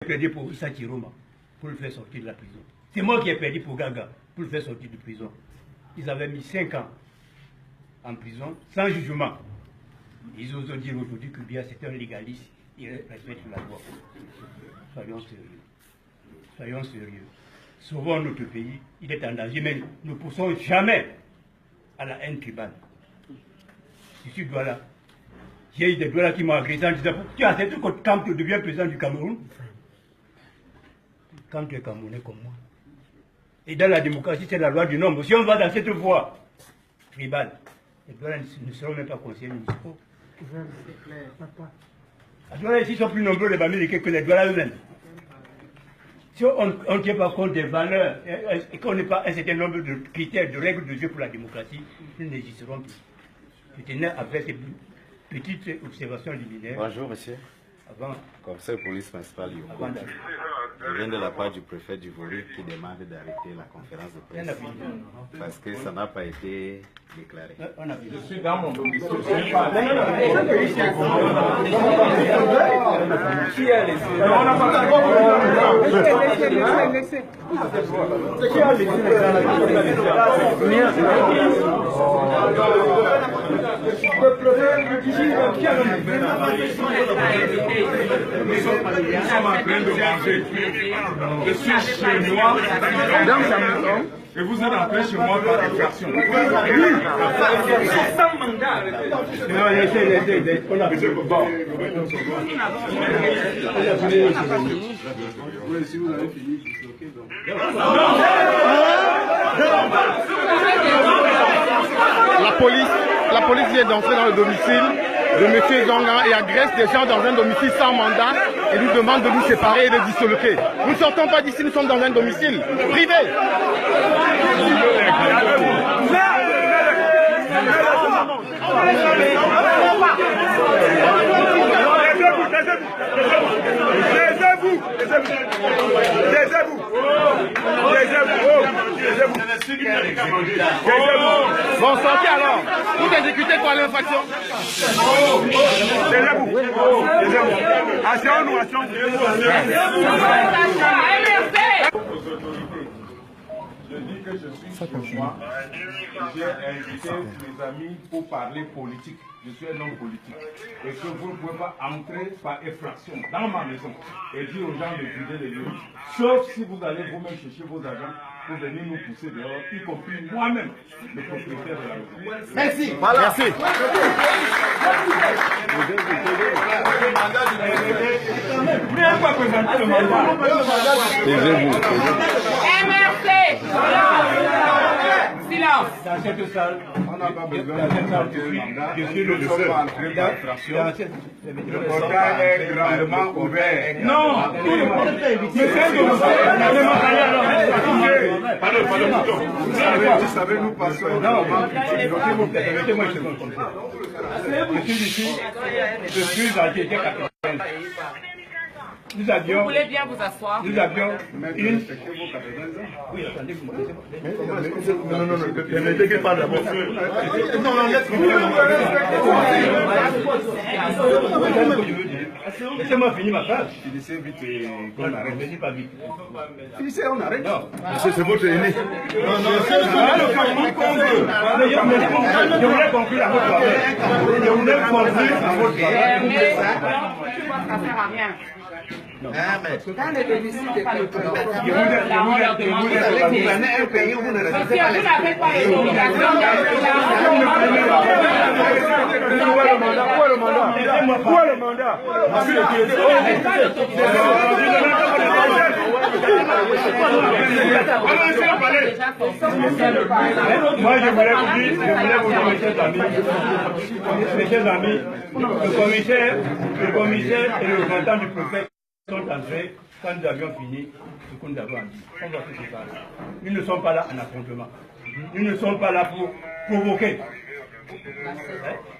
perdu pour Issa Chiroma, pour le faire sortir de la prison. C'est moi qui ai perdu pour Gaga, pour le faire sortir de prison. Ils avaient mis 5 ans en prison, sans jugement. Ils osent dire aujourd'hui que bien c'est un légaliste, il respecte la loi. Soyons sérieux. Soyons sérieux. Sauvons notre pays, il est en danger, mais ne poussons jamais à la haine tribale. Je suis Douala. J'ai eu des Douala qui m'ont agressé en disant tu as accepté que quand tu deviens président du Cameroun, quand tu es Camerounais comme moi. Et dans la démocratie, c'est la loi du nombre. Si on va dans cette voie tribale, les Douala ne seront même pas conseillers municipaux. C'est clair, papa. Les Douala ici sont plus nombreux les Bamileke que les Douala eux-mêmes. Si on ne tient pas compte des valeurs et qu'on n'est pas un certain nombre de critères, de règles de jeu pour la démocratie, nous n'existerons plus. Je tenais à faire ces petites observations liminaires. Bonjour, monsieur. Avant, Commissaire de police principal Yoko. Je viens de la part du préfet du Vori qui demande d'arrêter la conférence de presse parce que ça n'a pas été déclaré. Je suis dans mon domicile. Qui est laissé? On n'a pas nous sommes en train de manger. Je suis chez moi et vous êtes entré chez moi par infraction. Sans mandat. non, laissez. On a besoin de bon. Si vous avez fini, c'est ok. La police vient d'entrer dans le domicile de M. Zonga et agresse des gens dans un domicile sans mandat et nous demande de nous séparer et de disloquer. Nous ne sortons pas d'ici, nous sommes dans un domicile privé. Bon, sortez alors. Vous exécutez quoi l'infraction? Je dis que je suis chez moi. J'ai invité mes amis pour parler politique. Je suis un homme politique. Et que vous ne pouvez pas entrer par effraction dans ma maison et dire aux gens de vider les lieux. Sauf si vous allez vous-même chercher vos agents pour venir nous pousser dehors, y compris moi-même, le propriétaire de la maison. Merci. Voilà. Merci. Vous n'avez pas présenté le mandat. Silence. Dans cette salle, On n'a pas besoin de mandat. je suis le Nous sommes seul. pas entrés par infraction. Le portail est grandement ouvert. Non, Vous savez, nous passons. je suis âgé de 80. Nous avions. Vous voulez bien vous asseoir? Nous avions une. Oui, attendez, vous non, ne m'aidez pas d'abord. Laissez-moi finir ma phrase. Finissez vite et qu'on arrête. Finissez pas vite. Finissez, on arrête. Non. C'est votre aîné. Je voulais conclure à votre faveur. Je voulais conclure à votre faveur. Ça sert à rien. Dans les domiciles de culture, Je voulais gouverner un pays où vous ne respectez pas les... Vous n'avez pas les obligations Où est le mandat? Moi, je voulais vous dire, mes chers amis, le commissaire et le représentant du préfet sont entrés quand nous avions fini ce que nous avons dit. On va se séparer. Nous ne sommes pas là en affrontement. Nous ne sommes pas là pour provoquer,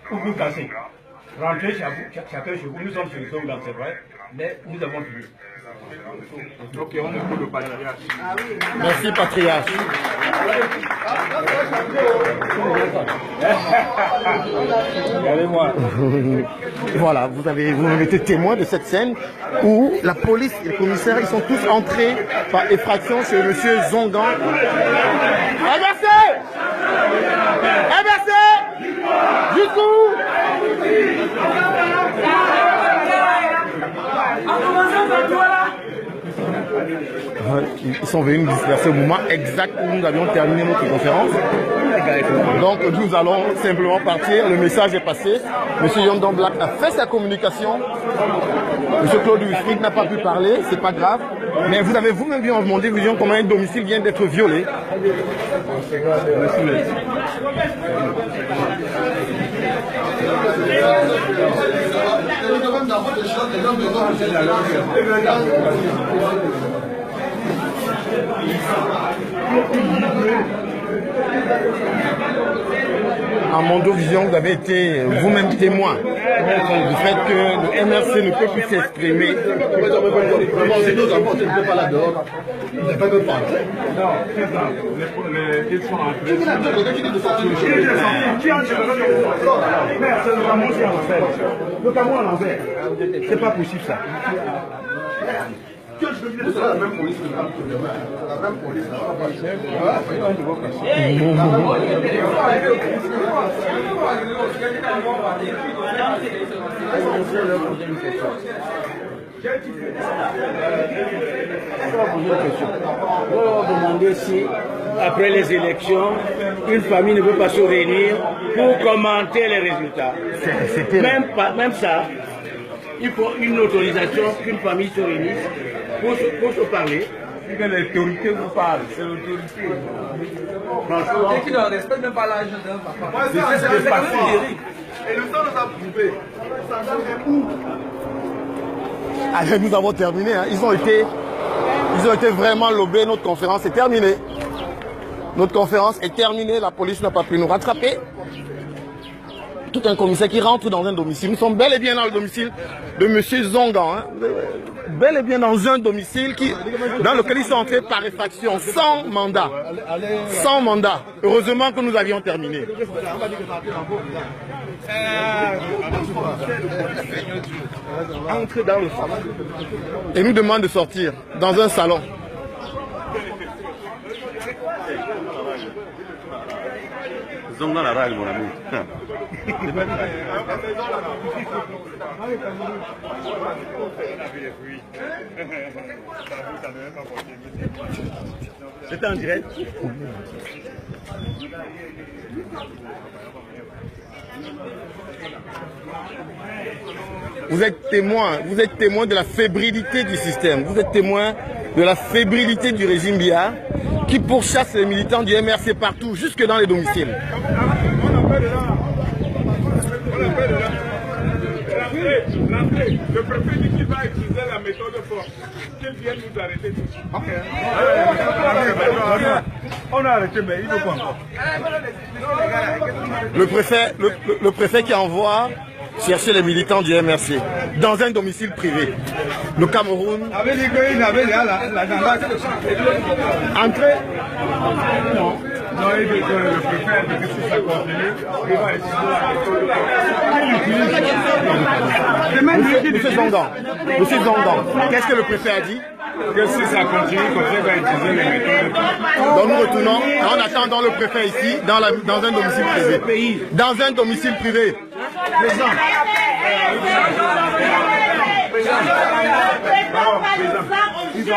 pour vous casser. Rentrez chacun chez vous. Nous sommes chez Zonga, c'est vrai. Mais nous avons pu. Ok, on écoute le patriarche. Merci, patriarche. Regardez-moi. Voilà, vous avez été témoin de cette scène où la police et le commissaire, ils sont tous entrés par effraction chez M. Zongan. Inversé! Inversé! Jusqu'où? Ils sont venus nous disperser au moment exact où nous avions terminé notre conférence. Donc nous allons simplement partir. Le message est passé. Monsieur Yondon Black a fait sa communication. Monsieur Claude Wilfried n'a pas pu parler, c'est pas grave. Mais vous avez vous-même bien demandé, vous dites comment un domicile vient d'être violé. En Mondovision, vous avez été vous-même témoin du fait que le MRC ne peut plus s'exprimer. Ils sont entrés. C'est pas possible ça. C'est la même police que la même police. On va leur demander si, après les élections, une famille ne peut pas se réunir pour commenter les résultats. Même ça, il faut une autorisation qu'une famille se réunisse pour se parler. L'autorité vous parle, c'est l'autorité. Franchement, qui ne respecte même pas l'âge d'un papa. C'est passé. Et le temps nous a prouvé. Allez, nous avons terminé. Hein. Ils ont été vraiment lobés. Notre conférence est terminée. Notre conférence est terminée. La police n'a pas pu nous rattraper. Tout un commissaire qui rentre dans un domicile. Nous sommes bel et bien dans le domicile de M. Zongan. Hein. Bel et bien dans un domicile dans lequel ils sont entrés par effraction, sans mandat. Sans mandat. Heureusement que nous avions terminé. Entrer dans le salon. Et nous demande de sortir dans un salon. Zongan la rage, mon ami. C'est en direct. Vous êtes témoin de la fébrilité du système. Vous êtes témoin de la fébrilité du régime Biya qui pourchasse les militants du MRC partout, jusque dans les domiciles. Le préfet dit qu'il va utiliser la méthode forte. Qu'il vienne nous arrêter tout de suite. On a arrêté, mais il ne faut pas encore. Le préfet qui envoie chercher les militants du MRC dans un domicile privé. Le Cameroun. Entrez. Non, il dit que le préfet a dit que si ça continue, il va utiliser. Monsieur Zongan, qu'est-ce que le préfet a dit? Que si ça continue, le préfet va utiliser les méthodes. Donc nous retournons, en attendant le préfet ici, dans un domicile privé. Dans un domicile privé. Ils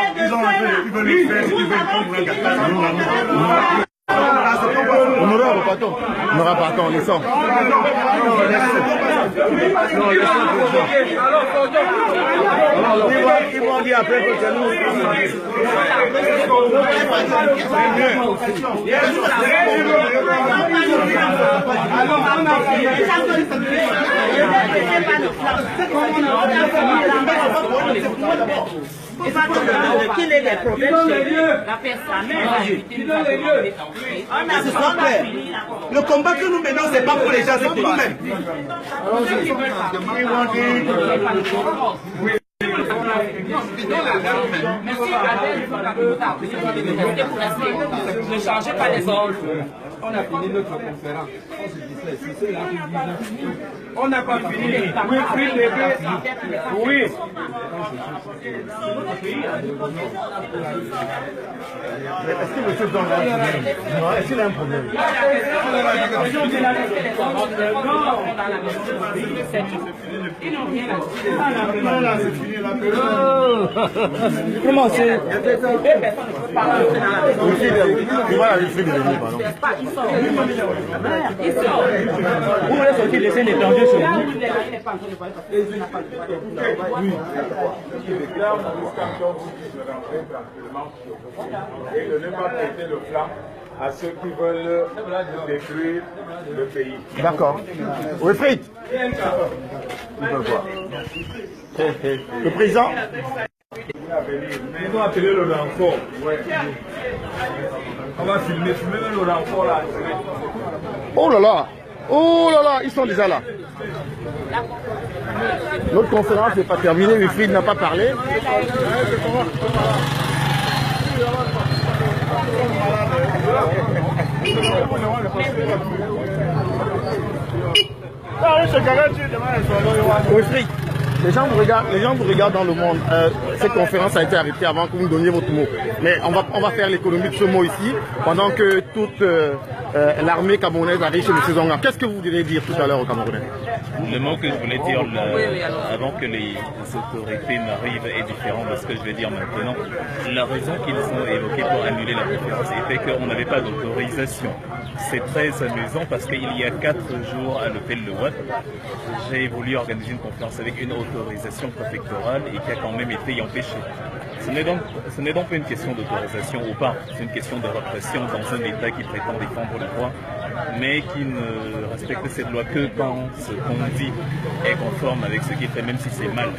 veulent le faire, ils veulent prendre un gâteau. On aura partons, laissons. Ils vont dire après que c'est nous. Quel est le problème? La personne, le combat que nous menons, c'est pas pour les gens, c'est pour nous-mêmes. Mais si ne changez pas les ordres. On a fini notre conférence. On n'a pas fini. Oui. Est-ce que monsieur Zonga non, est-ce qu'il a un problème? Comment c'est? Vous voulez sortir laisser un étranger chez vous? Et de ne pas prêter le flanc à ceux qui veulent détruire le pays. D'accord. Wilfried. Le président. Ils ont appelé le renfort. Ouais. On va filmer même le renfort là. Oh là là, ils sont déjà là. Notre conférence n'est pas terminée, Wilfried n'a pas parlé. Wilfried, les gens vous regardent dans le monde. Cette conférence a été arrêtée avant que vous donniez votre mot. Mais on va faire l'économie de ce mot ici, pendant que toute l'armée camerounaise arrive chez M. Zonga. Qu'est-ce que vous voulez dire tout à l'heure aux Camerounais? Le mot que je voulais dire avant que les autorités n'arrivent est différent de ce que je vais dire maintenant. La raison qu'ils ont évoquée pour annuler la conférence était qu'on n'avait pas d'autorisation. C'est très amusant parce qu'il y a 4 jours à l'hôtel Le Watt, j'ai voulu organiser une conférence avec une autorisation préfectorale et qui a quand même été empêchée. Ce n'est donc pas une question d'autorisation ou pas, c'est une question de répression dans un État qui prétend défendre le droit, mais qui ne respecte cette loi que quand ce qu'on dit est conforme avec ce qui est fait, même si c'est mal.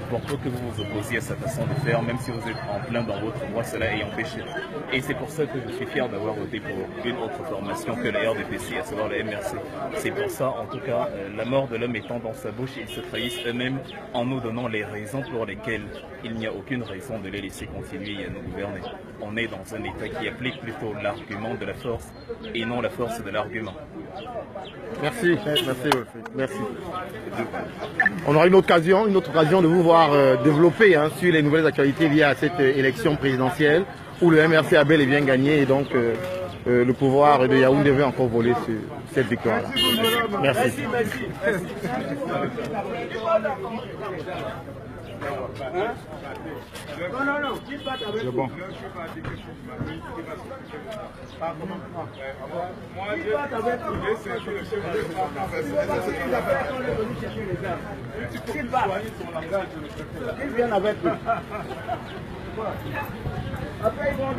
Pour peu que vous vous opposiez à sa façon de faire, même si vous êtes en plein dans votre droit, cela est empêché. Et c'est pour ça que je suis fier d'avoir voté pour une autre formation que la RDPC, à savoir la MRC. C'est pour ça, en tout cas, la mort de l'homme étant dans sa bouche, ils se trahissent eux-mêmes en nous donnant les raisons pour lesquelles il n'y a aucune raison de les laisser continuer à nous gouverner. On est dans un État qui applique plutôt l'argument de la force et non la force de l'argument. Merci, merci. On aura une autre occasion de vous voir développer sur les nouvelles actualités liées à cette élection présidentielle où le MRC a bel et bien gagné et donc le pouvoir de Yaoundé veut encore voler sur cette victoire-là. Merci. Non. C'est bon. Ils viennent avec eux. Après, ils vont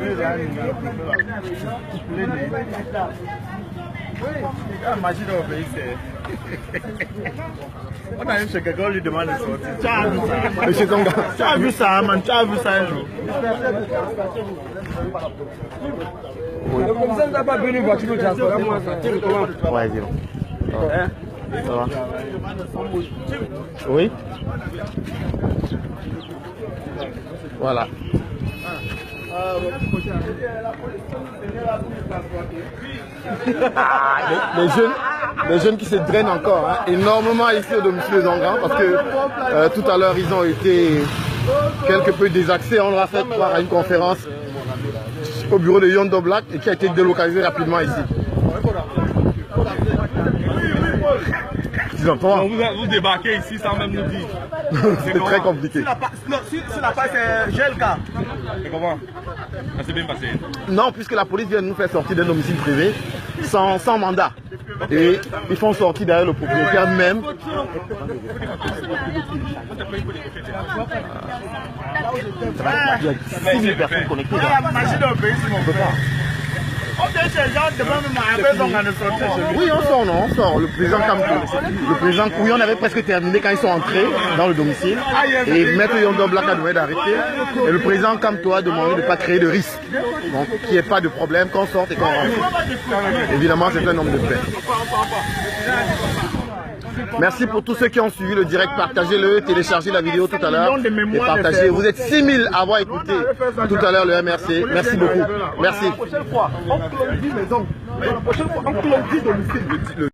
imagine au pays, c'est... On arrive chez quelqu'un, on lui demande de sortir. Monsieur Zonga, tu as vu ça, man? Tu as vu ça un jour? Le commissaire n'a pas venu voiture de transport. Moi, ça tire comment? Ouais, dis donc. Ça va? Oui? Voilà. Les jeunes qui se drainent encore énormément ici au domicile de Zonga parce que tout à l'heure ils ont été quelque peu désaxés. On leur a fait croire à une conférence au bureau de Yondo Black et qui a été délocalisée rapidement ici. Vous débarquez ici sans même nous dire. C'est très compliqué. Sur la passe, c'est GLK. Et comment? Ça s'est bien passé? Non, puisque la police vient de nous faire sortir d'un domicile privé sans mandat. Et ils font sortir derrière le propriétaire même. Il y a 6 000 personnes connectées. Oui, on sort. Le président Kouyon avait presque terminé quand ils sont entrés dans le domicile. Et Maître Yondo Black a demandé d'arrêter. Et le président Kamto a demandé de ne pas créer de risque. Donc qu'il n'y ait pas de problème, qu'on sorte et qu'on rentre. Évidemment, c'est un homme de paix. Merci pour tous ceux qui ont suivi le direct. Partagez-le, téléchargez la vidéo tout à l'heure et partagez. Vous êtes 6000 à avoir écouté tout à l'heure le MRC. Merci beaucoup. Merci.